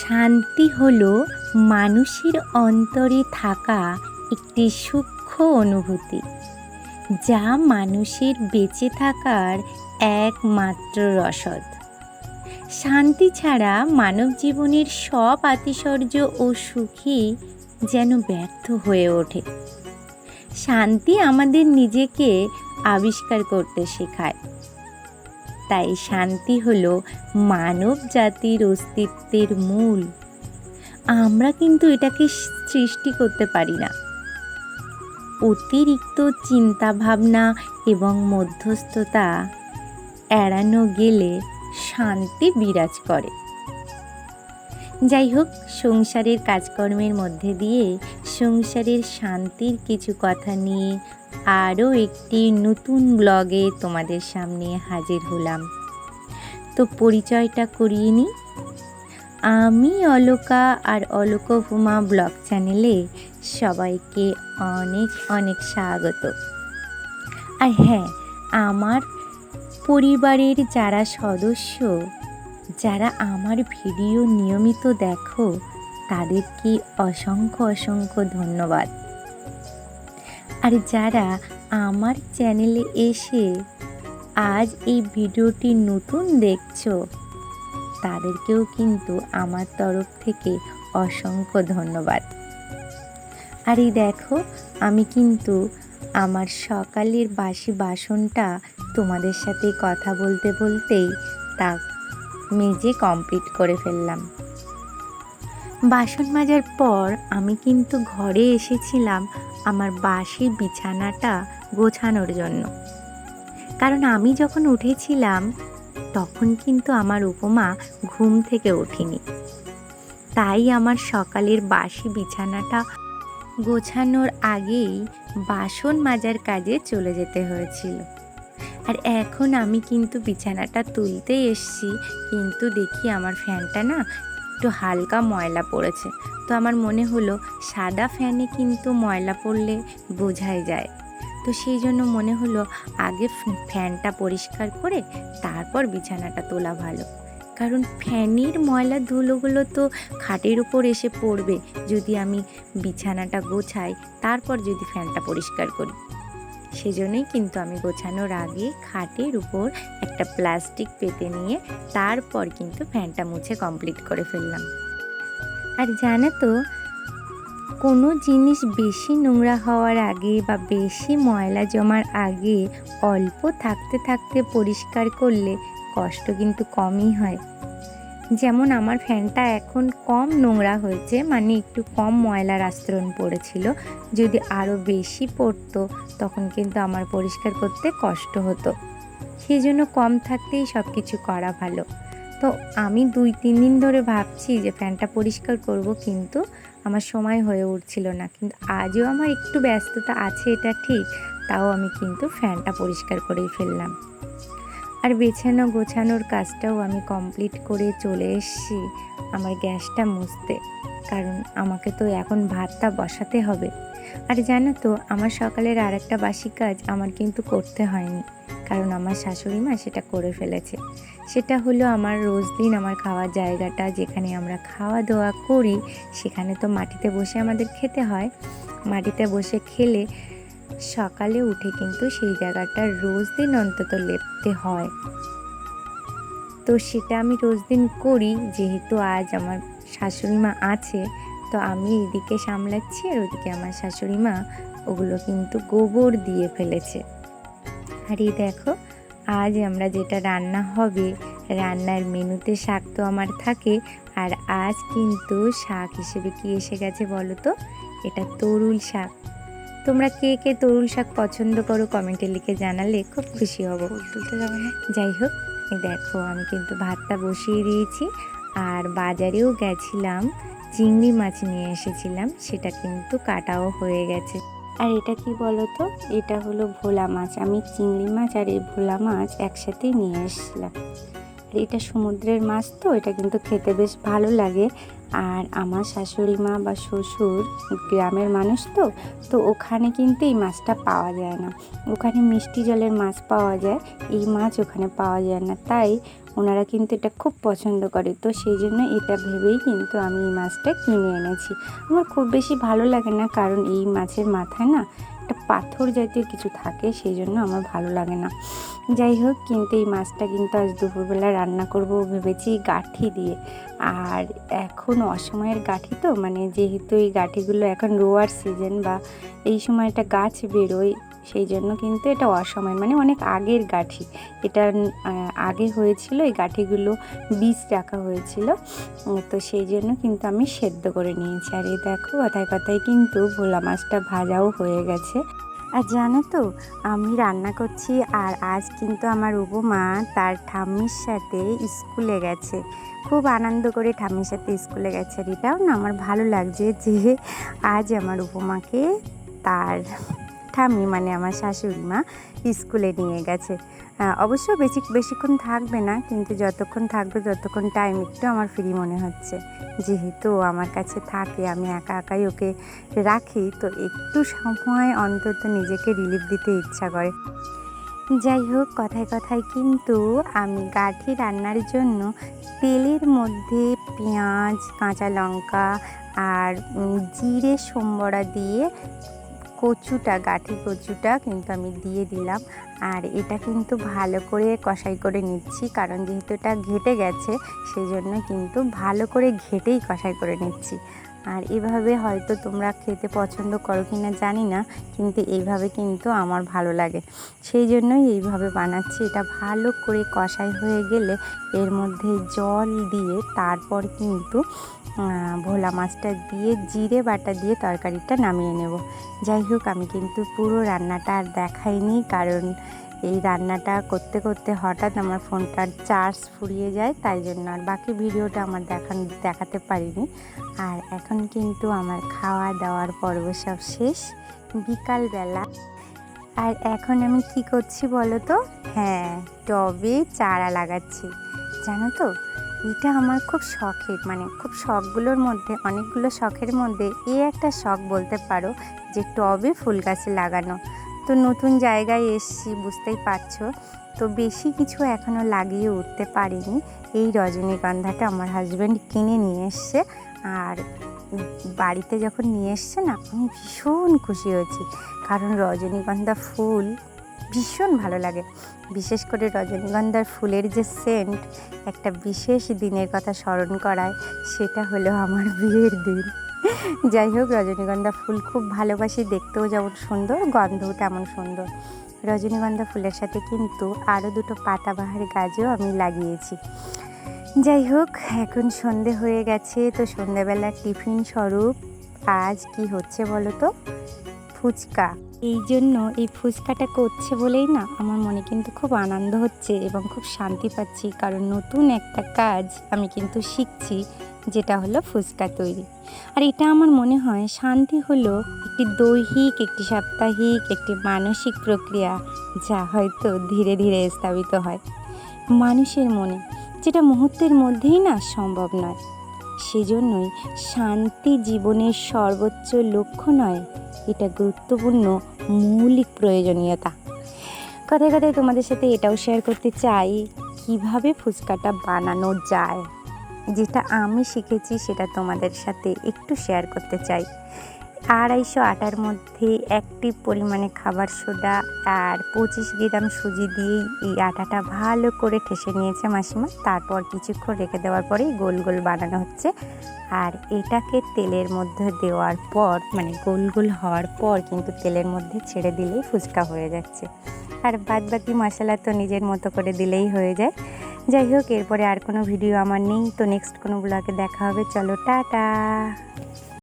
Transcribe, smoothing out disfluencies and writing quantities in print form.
শান্তি হলো মানুষের অন্তরে থাকা একটি সূক্ষ্ম অনুভূতি, যা মানুষের বেঁচে থাকার একমাত্র রসদ। শান্তি ছাড়া মানব জীবনের সব আতিশয্য ও সুখই যেন ব্যর্থ হয়ে ওঠে। শান্তি আমাদের নিজেকে আবিষ্কার করতে শেখায়। তাই শান্তি হলো মানব জাতির অস্তিত্বের মূল। আমরা কিন্তু এটাকে সৃষ্টি করতে পারি না। অতিরিক্ত চিন্তাভাবনা এবং মধ্যস্থতা এড়ানো গেলে শান্তি বিরাজ করে। যাই হোক, সংসারের কাজকর্মের মধ্যে দিয়ে সংসারের শান্তির কিছু কথা নিয়ে আরও একটি নতুন ব্লগে তোমাদের সামনে হাজির হলাম। তো পরিচয়টা করিয়ে নিই। আমি অলকা, আর অলকভূমা ব্লগ চ্যানেলে সবাইকে অনেক অনেক স্বাগত। আর হ্যাঁ, আমার পরিবারের যারা সদস্য, যারা আমার ভিডিও নিয়মিত দেখো, তাদেরকে অসংখ্য অসংখ্য ধন্যবাদ। আর যারা আমার চ্যানেলে এসে আজ এই ভিডিওটি নতুন দেখছো, তাদেরকেও কিন্তু আমার তরফ থেকে অসংখ্য ধন্যবাদ। আর এই দেখো, আমি কিন্তু আমার সকালের বাসি বাসনটা তোমাদের সাথে কথা বলতে বলতেই তা মেজে কমপ্লিট করে ফেললাম। বাসন মাজার পর আমি কিন্তু ঘরে এসেছিলাম আমার বাসি বিছানাটা গোছানোর জন্য। কারণ আমি যখন উঠেছিলাম তখন কিন্তু আমার উপমা ঘুম থেকে ওঠেনি। তাই আমার সকালের বাসি বিছানাটা গোছানোর আগেই বাসন মাজার কাজে চলে যেতে হয়েছিল। আর এখন আমি কিন্তু বিছানাটা তুলতে এসছি, কিন্তু দেখি আমার ফ্যানটা না একটু হালকা ময়লা পড়েছে। তো আমার মনে হলো সাদা ফ্যানে কিন্তু ময়লা পড়লে বোঝাই যায়। তো সেই জন্য মনে হলো আগে ফ্যানটা পরিষ্কার করে তারপর বিছানাটা তোলা ভালো। কারণ ফ্যানের ময়লা ধুলোগুলো তো খাটের উপর এসে পড়বে যদি আমি বিছানাটা গোছাই, তারপর যদি ফ্যানটা পরিষ্কার করি। সেজন্যই কিন্তু আমি গোছানোর আগে খাটের উপর একটা প্লাস্টিক পেতে নিয়ে তারপর কিন্তু ফ্যানটা মুছে কমপ্লিট করে ফেললাম। আর জানো তো, কোনো জিনিস বেশি নোংরা হওয়ার আগে বা বেশি ময়লা জমার আগে অল্প থাকতে থাকতে পরিষ্কার করলে কষ্ট কিন্তু কমই হয়। যেমন আমার ফ্যানটা এখন কম নোংরা হয়েছে, মানে একটু কম ময়লার আস্তরণ পড়েছিল। যদি আরও বেশি পড়তো তখন কিন্তু আমার পরিষ্কার করতে কষ্ট হতো। সেই জন্য কম থাকতেই সব কিছু করা ভালো। তো আমি 2-3 দিন ধরে ভাবছি যে ফ্যানটা পরিষ্কার করব, কিন্তু আমার সময় হয়ে উঠছিল না। কিন্তু আজও আমার একটু ব্যস্ততা আছে, এটা ঠিক, তাও আমি কিন্তু ফ্যানটা পরিষ্কার করেই ফেললাম। আর বেছানো গোছানোর কাজটাও আমি কমপ্লিট করে চলে এসেছি আমার গ্যাসটা মুছতে, কারণ আমাকে তো এখন ভাতটা বসাতে হবে। আর জানো তো, আমার সকালের আরেকটা বাসি কাজ আমার কিন্তু করতে হয়নি, কারণ আমার শাশুড়ি মা সেটা করে ফেলেছে। সেটা হলো আমার রোজ দিন আমার খাওয়ার জায়গাটা, যেখানে আমরা খাওয়া দাওয়া করি, সেখানে তো মাটিতে বসে আমাদের খেতে হয়। মাটিতে বসে খেলে সকালে উঠে কিন্তু সেই জায়গাটা রোজ দিন অন্তত লেপতে হয়। তো সেটা আমি রোজ দিন করি, যেহেতু আজ আমার শাশুড়ি মা আছে। তো আমি এদিকে সামলাচ্ছি, আর ওদিকে আমার শাশুড়ি মা ওগুলো কিন্তু গোবর দিয়ে ফেলেছে। আর এই দেখো, আজ আমরা যেটা রান্না হবে, রান্নার মেনুতে শাক তো আমার থাকে। আর আজ কিন্তু শাক হিসেবে কি এসে গেছে বলো তো? এটা তরুল শাক। তোমরা কে কে তরুল শাক পছন্দ করো কমেন্টে লিখে জানালে খুব খুশি হব। তুলতে যাবে না? যাই হোক, দেখো আমি কিন্তু ভাতটা বসিয়ে দিয়েছি। আর বাজারেও গেছিলাম, চিংড়ি মাছ নিয়ে এসেছিলাম, সেটা কিন্তু কাটাও হয়ে গেছে। আর এটা কি বলো তো? এটা হলো ভোলা মাছ। আমি চিংড়ি মাছ আর এই ভোলা মাছ একসাথেই নিয়ে এসেছিলাম। আর এটা সমুদ্রের মাছ, তো এটা কিন্তু খেতে বেশ ভালো লাগে। আর আমার শাশুড়ি মা বা শ্বশুর গ্রামের মানুষ, তো ওখানে কিন্তু এই মাছটা পাওয়া যায় না। ওখানে মিষ্টি জলের মাছ পাওয়া যায়, এই মাছ ওখানে পাওয়া যায় না। তাই ওনারা কিন্তু এটা খুব পছন্দ করে। তো সেই জন্য এটা ভেবেই কিন্তু আমি এই মাছটা কিনে এনেছি। আমার খুব বেশি ভালো লাগে না, কারণ এই মাছের মাথায় না একটা পাথর জাতীয় কিছু থাকে, সেই জন্য আমার ভালো লাগে না। যাই হোক, কিন্তু এই মাছটা কিন্তু আজ দুপুরবেলা রান্না করব ভেবেছি গাঁঠি দিয়ে। আর এখন অসময়ের গাঁঠি তো, মানে যেহেতু এই গাঁঠিগুলো এখন রোয়ার সিজন বা এই সময়টা গাছ বেরোয়, সেই জন্য কিন্তু এটা অসময়, মানে অনেক আগের গাঁঠি। এটা আগে হয়েছিল, এই গাঁঠিগুলো বীজ রাখা হয়েছিল, তো সেই জন্য কিন্তু আমি সেদ্ধ করে নিয়েছি। আর এই দেখো, কথায় কথায় কিন্তু ভোলা মাছটা ভাজাও হয়ে গেছে। আর জানো তো, আমি রান্না করছি আর আজ কিন্তু আমার উপমা তার ঠাম্মির সাথে স্কুলে গেছে। খুব আনন্দ করে ঠাম্মির সাথে স্কুলে গেছে। আর এটাও না আমার ভালো লাগছে যে আজ আমার উপমাকে তার ঠাম্মি, মানে আমার শাশুড়ি মা, স্কুলে নিয়ে গেছে। অবশ্য বেশিক্ষণ থাকবে না, কিন্তু যতক্ষণ থাকবে ততক্ষণ টাইম একটু আমার ফ্রি মনে হচ্ছে। যেহেতু আমার কাছে থাকে, আমি একা একাই ওকে রাখি, তো একটু সময় অন্তত নিজেকে রিলিফ দিতে ইচ্ছা করে। যাই হোক, কথায় কথায় কিন্তু আমি গাঁঠি রান্নার জন্য তেলের মধ্যে পেঁয়াজ, কাঁচা লঙ্কা আর জিরে সম্বরা দিয়ে গাঁঠি কচুটা কিন্তু আমি দিয়ে দিলাম। আর এটা কিন্তু ভালো করে কষাই করে নিচ্ছি, কারণ যেহেতু এটা ঘেটে গেছে, সেই জন্য কিন্তু ভালো করে ঘেটেই কষাই করে নিচ্ছি। আর এভাবে হয়তো তোমরা খেতে পছন্দ করো কি না জানি না, কিন্তু এইভাবে কিন্তু আমার ভালো লাগে, সেই জন্যই এইভাবে বানাচ্ছি। এটা ভালো করে কষাই হয়ে গেলে এর মধ্যে জল দিয়ে তারপর কিন্তু ভোলা মাছটা দিয়ে জিরে বাটা দিয়ে তরকারিটা নামিয়ে নেব। যাই হোক, আমি কিন্তু পুরো রান্নাটা আর দেখাইনি, কারণ এই রান্নাটা করতে করতে হঠাৎ আমার ফোনটার চার্জ ফুরিয়ে যায়, তাই জন্য আর বাকি ভিডিওটা আমার দেখাতে পারিনি। আর এখন কিন্তু আমার খাওয়া দাওয়ার পর্ব সব শেষ, বিকালবেলা। আর এখন আমি কি করছি বলো তো? হ্যাঁ, টবে চারা লাগাচ্ছি। জানো তো, এটা আমার খুব শখের, মানে খুব শখগুলোর মধ্যে, অনেকগুলো শখের মধ্যে একটা শখ বলতে পারো, যে টবে ফুল গাছ লাগানো। তো নতুন জায়গায় এসছি, বুঝতেই পারছো, তো বেশি কিছু এখনও লাগিয়ে উঠতে পারিনি। এই রজনীগন্ধাটা আমার হাজব্যান্ড কিনে নিয়ে এসছে, আর বাড়িতে যখন নিয়ে এসছে না, আমি ভীষণ খুশি হয়েছি, কারণ রজনীগন্ধা ফুল ভীষণ ভালো লাগে। বিশেষ করে রজনীগন্ধার ফুলের যে সেন্ট একটা বিশেষ দিনের কথা স্মরণ করায়, সেটা হলো আমার বিয়ের দিন। যাই হোক, রজনীগন্ধা ফুল খুব ভালোবাসি, দেখতেও যেমন সুন্দর, গন্ধও তেমন সুন্দর। রজনীগন্ধা ফুলের সাথে কিন্তু আরও দুটো পাতাবাহার গাছও আমি লাগিয়েছি। যাই হোক, এখন সন্ধে হয়ে গেছে, তো সন্ধেবেলার টিফিন স্বরূপ আজ কি হচ্ছে বলো তো? ফুচকা। এই জন্য এই ফুচকাটা করছে বলেই না আমার মনে কিন্তু খুব আনন্দ হচ্ছে এবং খুব শান্তি পাচ্ছি, কারণ নতুন একটা কাজ আমি কিন্তু শিখছি, যেটা হলো ফুচকা তৈরি। আর এটা আমার মনে হয় শান্তি হলো একটি দৈহিক, একটি সাপ্তাহিক, একটি মানসিক প্রক্রিয়া, যা হয়তো ধীরে ধীরে স্থাপিত হয় মানুষের মনে, যেটা মুহূর্তের মধ্যেই না সম্ভব নয়। সেজন্যই শান্তি জীবনের সর্বোচ্চ লক্ষ্য নয়, এটা গুরুত্বপূর্ণ মৌলিক প্রয়োজনীয়তা। কথায় কথায় তোমাদের সাথে এটাও শেয়ার করতে চাই, কিভাবে ফুচকাটা বানানো যায়, যেটা আমি শিখেছি সেটা তোমাদের সাথে একটু শেয়ার করতে চাই। 250 আটার মধ্যে একটি পরিমাণে খাবার সোডা আর 25 গ্রাম সুজি দিয়েই এই আটাটা ভালো করে ঠেসে নিয়েছে মাসিমা। তারপর কিছুক্ষণ রেখে দেওয়ার পরেই গোল গোল বানানো হচ্ছে। আর এটাকে তেলের মধ্যে দেওয়ার পর, মানে গোল গোল হওয়ার পর কিন্তু তেলের মধ্যে ছেড়ে দিলেই ফুচকা হয়ে যাচ্ছে। আর বাদ বাকি মশলা তো নিজের মতো করে দিলেই হয়ে যায়। যাই হোক, এরপরে আর কোনো ভিডিও আমার নেই, তো নেক্সট কোনো ব্লগে দেখা হবে। চলো, টাটা।